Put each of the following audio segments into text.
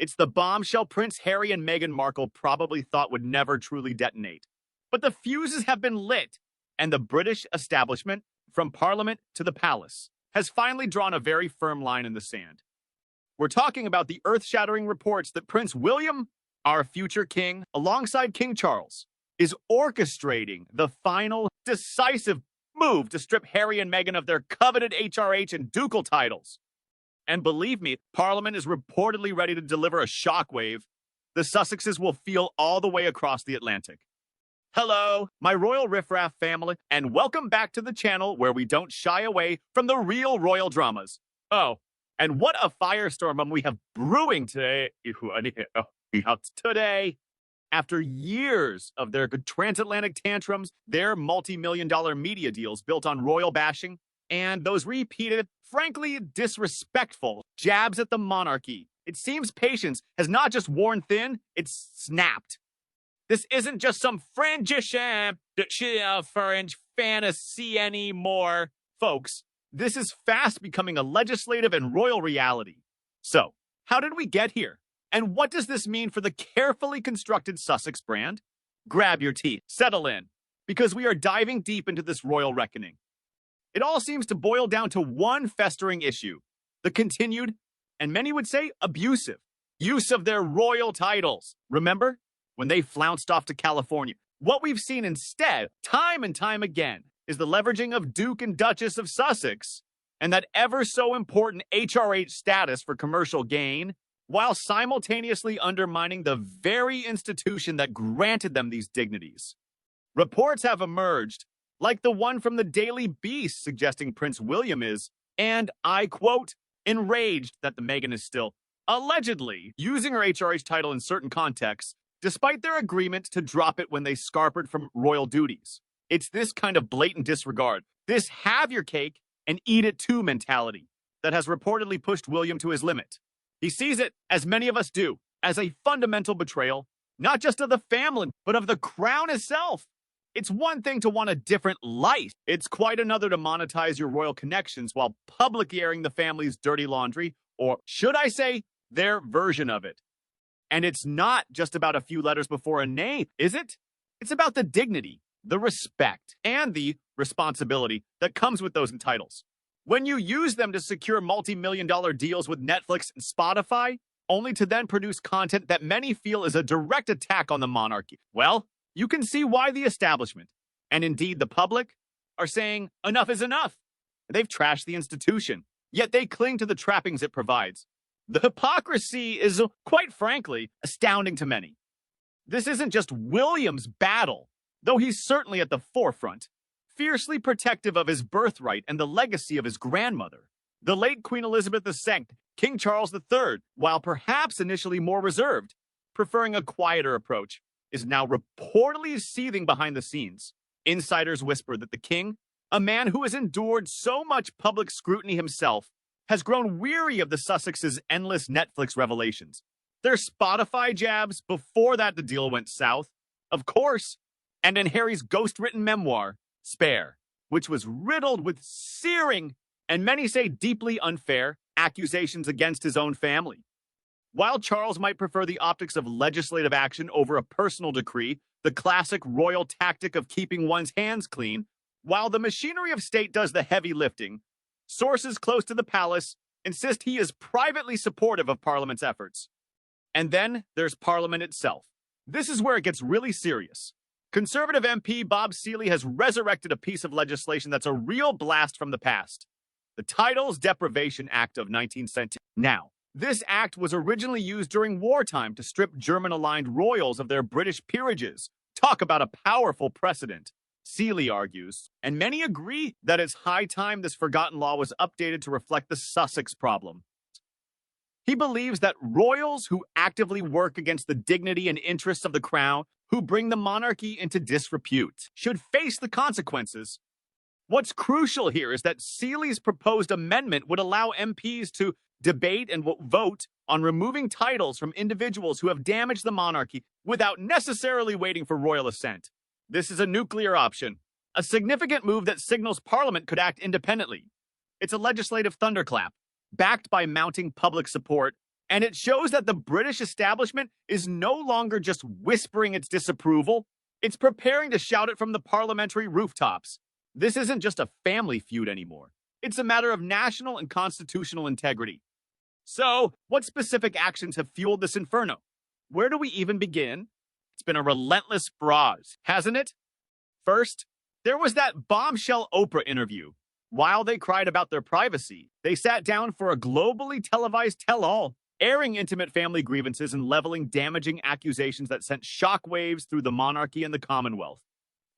It's the bombshell Prince Harry and Meghan Markle probably thought would never truly detonate. But the fuses have been lit, and the British establishment, from Parliament to the Palace, has finally drawn a very firm line in the sand. We're talking about the earth-shattering reports that Prince William, our future king, alongside King Charles, is orchestrating the final, decisive move to strip Harry and Meghan of their coveted HRH and ducal titles. And believe me, Parliament is reportedly ready to deliver a shockwave the Sussexes will feel all the way across the Atlantic. Hello, my royal riffraff family, and welcome back to the channel where we don't shy away from the real royal dramas. Oh, and what a firestorm we have brewing today. After years of their transatlantic tantrums, their multi-million-dollar media deals built on royal bashing, and those repeated, frankly disrespectful jabs at the monarchy, it seems patience has not just worn thin, it's snapped. This isn't just some fringe fantasy anymore, folks. This is fast becoming a legislative and royal reality. So, how did we get here? And what does this mean for the carefully constructed Sussex brand? Grab your tea, settle in, because we are diving deep into this royal reckoning. It all seems to boil down to one festering issue: the continued, and many would say abusive, use of their royal titles. Remember, when they flounced off to California? What we've seen instead, time and time again, is the leveraging of Duke and Duchess of Sussex and that ever so important HRH status for commercial gain, while simultaneously undermining the very institution that granted them these dignities. Reports have emerged, like the one from the Daily Beast suggesting Prince William is, and I quote, enraged that the Meghan is still, allegedly, using her HRH title in certain contexts, despite their agreement to drop it when they scarpered from royal duties. It's this kind of blatant disregard, this have your cake and eat it too mentality, that has reportedly pushed William to his limit. He sees it, as many of us do, as a fundamental betrayal, not just of the family, but of the crown itself. It's one thing to want a different life. It's quite another to monetize your royal connections while publicly airing the family's dirty laundry, or should I say, their version of it. And it's not just about a few letters before a name, is it? It's about the dignity, the respect, and the responsibility that comes with those titles. When you use them to secure multi-million-dollar deals with Netflix and Spotify, only to then produce content that many feel is a direct attack on the monarchy, well, you can see why the establishment, and indeed the public, are saying enough is enough. They've trashed the institution, yet they cling to the trappings it provides. The hypocrisy is, quite frankly, astounding to many. This isn't just William's battle, though he's certainly at the forefront, fiercely protective of his birthright and the legacy of his grandmother. The late Queen Elizabeth II, King Charles III, while perhaps initially more reserved, preferring a quieter approach, is now reportedly seething behind the scenes. Insiders whisper that the king, a man who has endured so much public scrutiny himself, has grown weary of the Sussexes' endless Netflix revelations. Their Spotify jabs before that the deal went south, of course, and in Harry's ghost-written memoir, Spare, which was riddled with searing, and many say deeply unfair, accusations against his own family. While Charles might prefer the optics of legislative action over a personal decree, the classic royal tactic of keeping one's hands clean, while the machinery of state does the heavy lifting, sources close to the palace insist he is privately supportive of Parliament's efforts. And then there's Parliament itself. This is where it gets really serious. Conservative MP Bob Seeley has resurrected a piece of legislation that's a real blast from the past: the Titles Deprivation Act of 1970. Now, this act was originally used during wartime to strip German-aligned royals of their British peerages. Talk about a powerful precedent, Seeley argues, and many agree that it's high time this forgotten law was updated to reflect the Sussex problem. He believes that royals who actively work against the dignity and interests of the crown, who bring the monarchy into disrepute, should face the consequences. What's crucial here is that Seeley's proposed amendment would allow MPs to debate and vote on removing titles from individuals who have damaged the monarchy without necessarily waiting for royal assent. This is a nuclear option, a significant move that signals Parliament could act independently. It's a legislative thunderclap, backed by mounting public support And it shows that the British establishment is no longer just whispering its disapproval, it's preparing to shout it from the parliamentary rooftops. This isn't just a family feud anymore. It's a matter of national and constitutional integrity. So, what specific actions have fueled this inferno? Where do we even begin? It's been a relentless barrage, hasn't it? First, there was that bombshell Oprah interview. While they cried about their privacy, they sat down for a globally televised tell-all, airing intimate family grievances and leveling damaging accusations that sent shockwaves through the monarchy and the Commonwealth.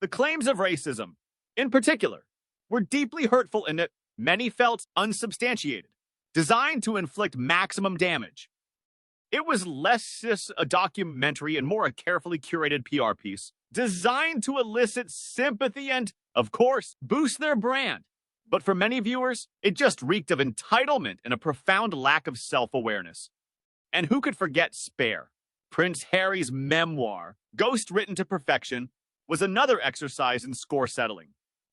The claims of racism, in particular, were deeply hurtful and many felt unsubstantiated, designed to inflict maximum damage. It was less just a documentary and more a carefully curated PR piece, designed to elicit sympathy and, of course, boost their brand. But for many viewers, it just reeked of entitlement and a profound lack of self-awareness. And who could forget Spare? Prince Harry's memoir, Ghost Written to Perfection, was another exercise in score settling.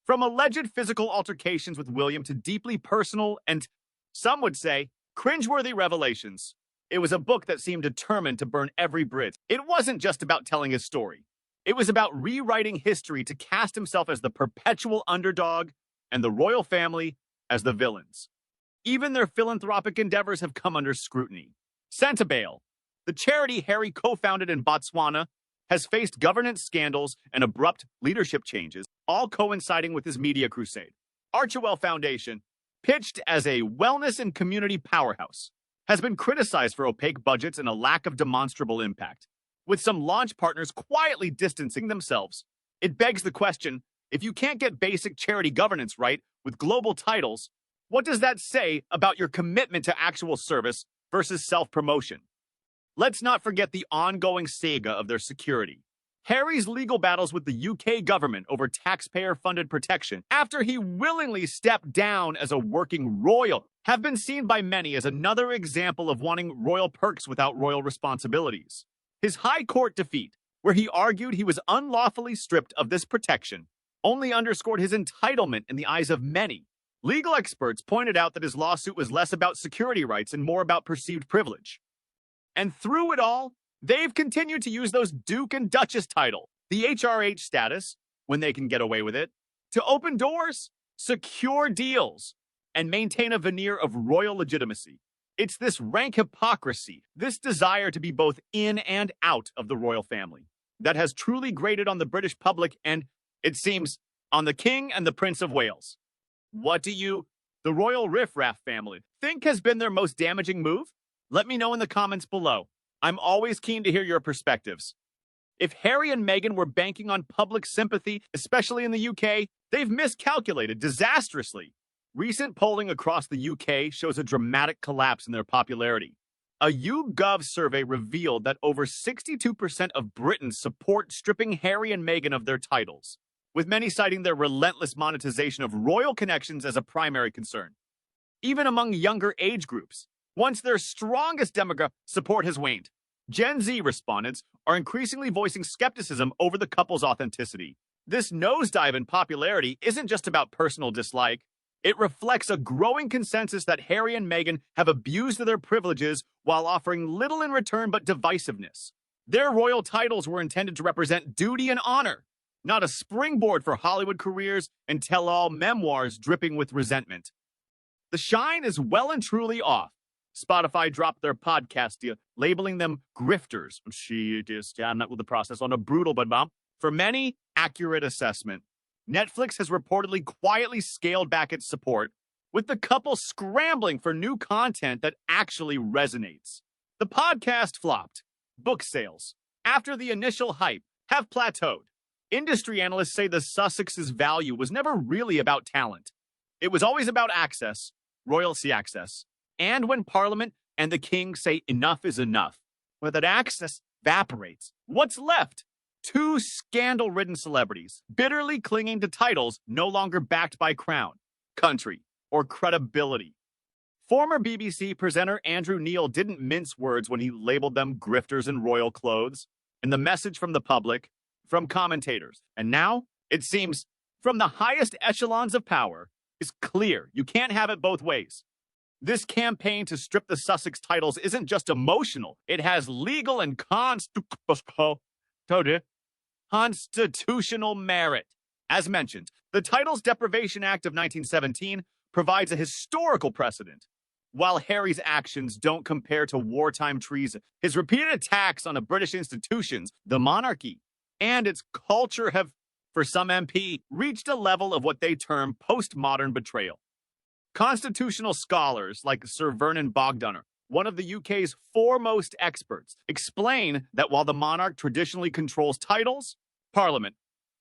From alleged physical altercations with William to deeply personal and, some would say, cringeworthy revelations. It was a book that seemed determined to burn every bridge. It wasn't just about telling his story. It was about rewriting history to cast himself as the perpetual underdog and the royal family as the villains. Even their philanthropic endeavors have come under scrutiny. Centabale, the charity Harry co-founded in Botswana, has faced governance scandals and abrupt leadership changes, all coinciding with his media crusade. Archewell Foundation, pitched as a wellness and community powerhouse, has been criticized for opaque budgets and a lack of demonstrable impact, with some launch partners quietly distancing themselves. It begs the question, if you can't get basic charity governance right with global titles, what does that say about your commitment to actual service versus self-promotion? Let's not forget the ongoing saga of their security. Harry's legal battles with the UK government over taxpayer-funded protection after he willingly stepped down as a working royal have been seen by many as another example of wanting royal perks without royal responsibilities. His high court defeat, where he argued he was unlawfully stripped of this protection, only underscored his entitlement in the eyes of many. Legal experts pointed out that his lawsuit was less about security rights and more about perceived privilege. And through it all, they've continued to use those Duke and Duchess title, the HRH status, when they can get away with it, to open doors, secure deals, and maintain a veneer of royal legitimacy. It's this rank hypocrisy, this desire to be both in and out of the royal family, that has truly grated on the British public and, it seems, on the King and the Prince of Wales. What do you, the royal riffraff family, think has been their most damaging move? Let me know in the comments below. I'm always keen to hear your perspectives. If Harry and Meghan were banking on public sympathy, especially in the UK, they've miscalculated disastrously. Recent polling across the UK shows a dramatic collapse in their popularity. A YouGov survey revealed that over 62% of Britons support stripping Harry and Meghan of their titles, with many citing their relentless monetization of royal connections as a primary concern. Even among younger age groups, once their strongest demographic, support has waned. Gen Z respondents are increasingly voicing skepticism over the couple's authenticity. This nosedive in popularity isn't just about personal dislike. It reflects a growing consensus that Harry and Meghan have abused their privileges while offering little in return but divisiveness. Their royal titles were intended to represent duty and honor, not a springboard for Hollywood careers and tell-all memoirs dripping with resentment. The shine is well and truly off. Spotify dropped their podcast deal, labeling them grifters. I'm not with the process on a brutal but for many, accurate assessment. Netflix has reportedly quietly scaled back its support, with the couple scrambling for new content that actually resonates. The podcast flopped. Book sales, after the initial hype, have plateaued. Industry analysts say the Sussexes' value was never really about talent. It was always about access, royalty access. And when Parliament and the King say enough is enough, where that access evaporates, what's left? Two scandal-ridden celebrities, bitterly clinging to titles no longer backed by crown, country, or credibility. Former BBC presenter Andrew Neil didn't mince words when he labeled them grifters in royal clothes, and the message from the public, from commentators, and now, it seems, from the highest echelons of power, is clear. You can't have it both ways. This campaign to strip the Sussex titles isn't just emotional, it has legal and constitutional merit. As mentioned, the Titles Deprivation Act of 1917 provides a historical precedent. While Harry's actions don't compare to wartime treason, his repeated attacks on the British institutions, the monarchy, and its culture have, for some MP, reached a level of what they term postmodern betrayal. Constitutional scholars like Sir Vernon Bogdanor, one of the UK's foremost experts, explain that while the monarch traditionally controls titles, Parliament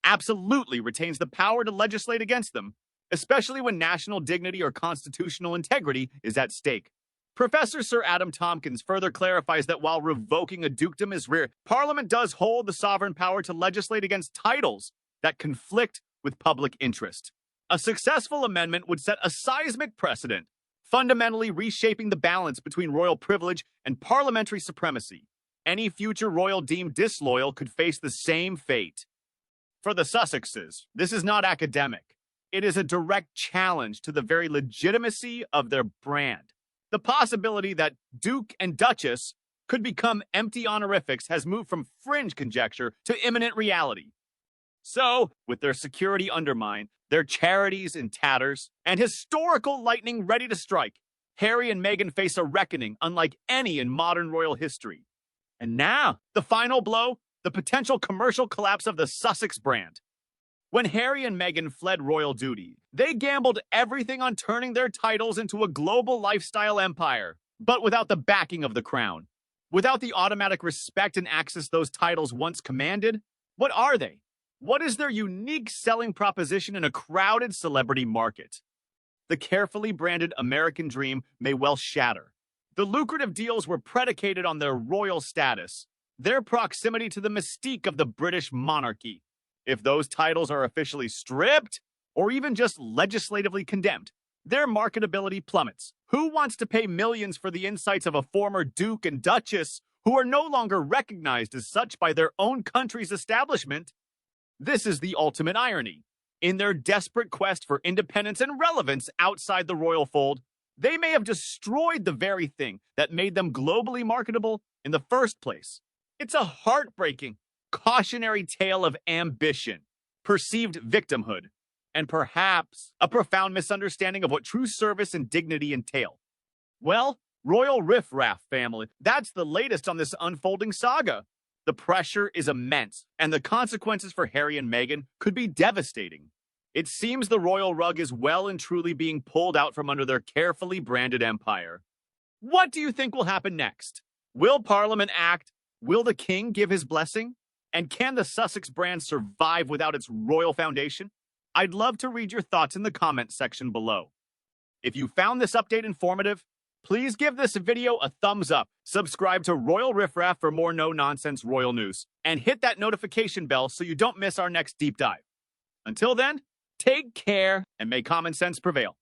absolutely retains the power to legislate against them, especially when national dignity or constitutional integrity is at stake. Professor Sir Adam Tompkins further clarifies that while revoking a dukedom is rare, Parliament does hold the sovereign power to legislate against titles that conflict with public interest. A successful amendment would set a seismic precedent, fundamentally reshaping the balance between royal privilege and parliamentary supremacy. Any future royal deemed disloyal could face the same fate. For the Sussexes, this is not academic. It is a direct challenge to the very legitimacy of their brand. The possibility that Duke and Duchess could become empty honorifics has moved from fringe conjecture to imminent reality. So, with their security undermined, their charities in tatters, and historical lightning ready to strike, Harry and Meghan face a reckoning unlike any in modern royal history. And now, the final blow, the potential commercial collapse of the Sussex brand. When Harry and Meghan fled royal duty, they gambled everything on turning their titles into a global lifestyle empire, but without the backing of the crown. Without the automatic respect and access those titles once commanded, what are they? What is their unique selling proposition in a crowded celebrity market? The carefully branded American dream may well shatter. The lucrative deals were predicated on their royal status, their proximity to the mystique of the British monarchy. If those titles are officially stripped, or even just legislatively condemned, their marketability plummets. Who wants to pay millions for the insights of a former Duke and Duchess who are no longer recognized as such by their own country's establishment? This is the ultimate irony. In their desperate quest for independence and relevance outside the royal fold, they may have destroyed the very thing that made them globally marketable in the first place. It's a heartbreaking, cautionary tale of ambition, perceived victimhood, and perhaps a profound misunderstanding of what true service and dignity entail. Well, royal riffraff family, that's the latest on this unfolding saga. The pressure is immense, and the consequences for Harry and Meghan could be devastating. It seems the royal rug is well and truly being pulled out from under their carefully branded empire. What do you think will happen next? Will Parliament act? Will the king give his blessing? And can the Sussex brand survive without its royal foundation? I'd love to read your thoughts in the comments section below. If you found this update informative, please give this video a thumbs up, subscribe to Royal Riffraff for more no-nonsense royal news, and hit that notification bell so you don't miss our next deep dive. Until then, take care and may common sense prevail.